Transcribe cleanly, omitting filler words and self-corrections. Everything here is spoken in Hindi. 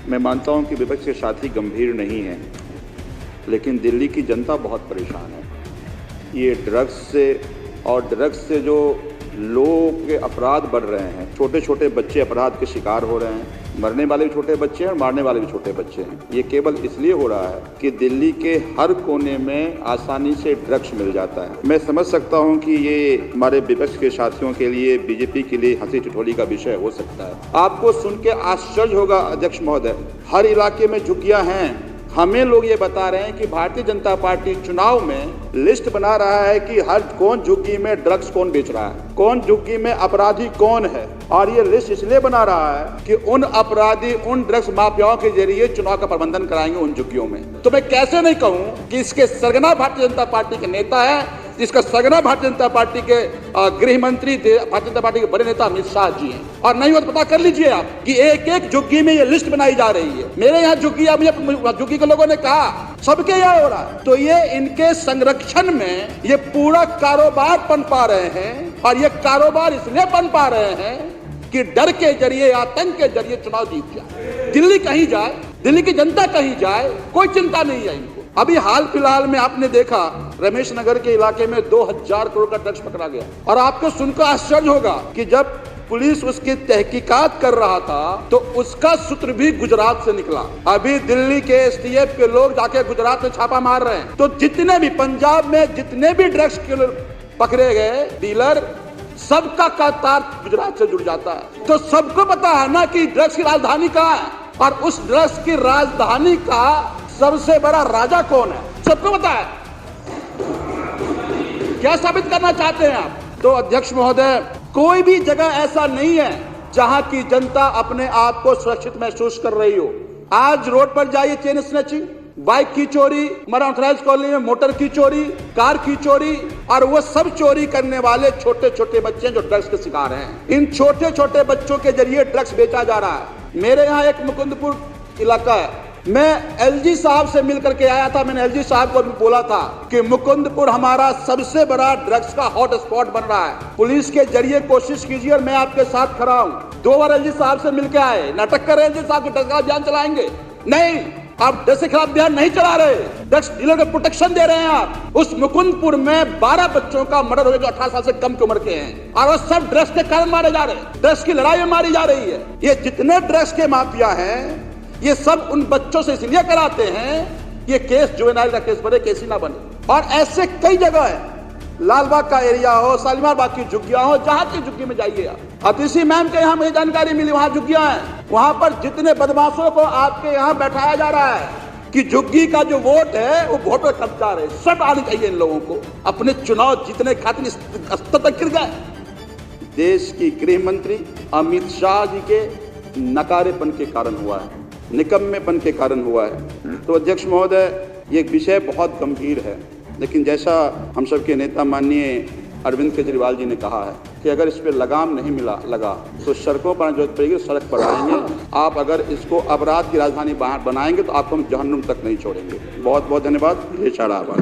मैं मानता हूं कि विपक्ष के साथी गंभीर नहीं है, लेकिन दिल्ली की जनता बहुत परेशान है। ये ड्रग्स से जो लोगों के अपराध बढ़ रहे हैं, छोटे छोटे बच्चे अपराध के शिकार हो रहे हैं, मरने वाले भी छोटे बच्चे हैं और मारने वाले भी छोटे बच्चे हैं। ये केवल इसलिए हो रहा है कि दिल्ली के हर कोने में आसानी से ड्रग्स मिल जाता है। मैं समझ सकता हूं कि ये हमारे विपक्ष के साथियों के लिए, बीजेपी के लिए हंसी ठिठोली का विषय हो सकता है। आपको सुन के आश्चर्य होगा अध्यक्ष महोदय, हर इलाके में झुग्गियां हैं। हमें लोग ये बता रहे हैं कि भारतीय जनता पार्टी चुनाव में लिस्ट बना रहा है कि हर कौन झुग्गी में ड्रग्स कौन बेच रहा है, कौन झुग्गी में अपराधी कौन है, और ये लिस्ट इसलिए बना रहा है कि उन अपराधी, उन ड्रग्स माफियाओं के जरिए चुनाव का प्रबंधन कराएंगे उन झुग्गियों में। तो मैं कैसे नहीं कहूं कि इसके सरगना भारतीय जनता पार्टी के नेता है, जिसका सरगना भारतीय जनता पार्टी के गृह मंत्री, भारतीय जनता पार्टी के बड़े नेता अमित शाह जी हैं। और नहीं हो तो पता कर लीजिए आप कि एक एक झुग्गी में ये लिस्ट बनाई जा रही है। मेरे यहाँ झुग्गी, मुझे झुग्गी के लोगों ने कहा सबके यहाँ हो रहा है। तो ये इनके संरक्षण में ये पूरा कारोबार पनपा रहे हैं, और ये कारोबार इसलिए पनपा रहे हैं कि डर के जरिए, आतंक के जरिए चुनाव जीत जाए। दिल्ली कहीं जाए, दिल्ली की जनता कहीं जाए, कोई चिंता नहीं है इनको। अभी हाल फिलहाल में आपने देखा रमेश नगर के इलाके में 2000 करोड़ का ड्रग्स पकड़ा गया, और आपको सुनकर आश्चर्य होगा कि जब पुलिस उसकी तहकीकात कर रहा था तो उसका सूत्र भी गुजरात से निकला। अभी दिल्ली के एसटीएफ के लोग जाके गुजरात में छापा मार रहे हैं। तो जितने भी पंजाब में जितने भी ड्रग्स के पकड़े गए डीलर, सबका तार गुजरात से जुड़ जाता है। तो सबको पता है ना कि ड्रग्स की राजधानी कहाँ है, और उस ड्रग्स की राजधानी का सबसे बड़ा राजा कौन है, सबको पता है। क्या साबित करना चाहते हैं आप? तो अध्यक्ष महोदय, कोई भी जगह ऐसा नहीं है जहां की जनता अपने आप को सुरक्षित महसूस कर रही हो। आज रोड पर जाइए, चेन स्नैचिंग, बाइक की चोरी, हमारा अनथराइज्ड कॉलोनी में मोटर की चोरी, कार की चोरी, और वो सब चोरी करने वाले छोटे छोटे बच्चे जो ड्रग्स के शिकार हैं। इन छोटे छोटे बच्चों के जरिए ड्रग्स बेचा जा रहा है। मेरे यहाँ एक मुकुंदपुर इलाका है, मैं एलजी साहब से मिल करके आया था। मैंने एलजी साहब को बोला था कि मुकुंदपुर हमारा सबसे बड़ा ड्रग्स का हॉट स्पॉट बन रहा है, पुलिस के जरिए कोशिश कीजिए और मैं आपके साथ खड़ा हूं। 2 बार एलजी साहब से मिलकर आए, नाटक कर रहे एलजी साहब कि ड्रग्स का अभियान चलाएंगे। नहीं, आप ड्रग्स के खिलाफ अभियान नहीं चला रहे, ड्रग्स डीलर को प्रोटेक्शन दे रहे हैं आप। उस मुकुंदपुर में 12 बच्चों का मर्डर हो गया जो 18 साल से कम की उम्र के हैं, और वो सब ड्रग्स के कारण मारे जा रहे हैं, ड्रग्स की लड़ाई में मारी जा रही है। ये जितने ड्रग्स के माफिया हैं, ये सब उन बच्चों से इसलिए कराते हैं ये केस जुवेनाइल का केस बने, केस ही ना बने। और ऐसे कई जगह है, लालबाग का एरिया हो, शालीमार बाग की झुग्गियां हो, जहां की झुग्गी में जाइए आप। अतिशी मैम के यहाँ मुझे जानकारी मिली, वहां झुग्गियां हैं, वहां पर जितने बदमाशों को आपके यहाँ बैठाया जा रहा है कि झुग्गी का जो वोट है वो वोट पर कब्जा रहे। सब आनी चाहिए इन लोगों को, अपने चुनाव जीतने खातिर स्तर तक गिर गए। देश की गृह मंत्री अमित शाह जी के नकारेपन के कारण हुआ है, निकम्मेपन के कारण हुआ है। तो अध्यक्ष महोदय, ये विषय बहुत गंभीर है, लेकिन जैसा हम सबके नेता माननीय अरविंद केजरीवाल जी ने कहा है कि अगर इस पर लगाम नहीं लगा तो सड़कों पर जरूरत पड़ेगी, सड़क पर आएंगे। आप अगर इसको अपराध की राजधानी बनाएंगे तो आपको हम जहन्नुम तक नहीं छोड़ेंगे। बहुत बहुत धन्यवाद। ये सारा आभार।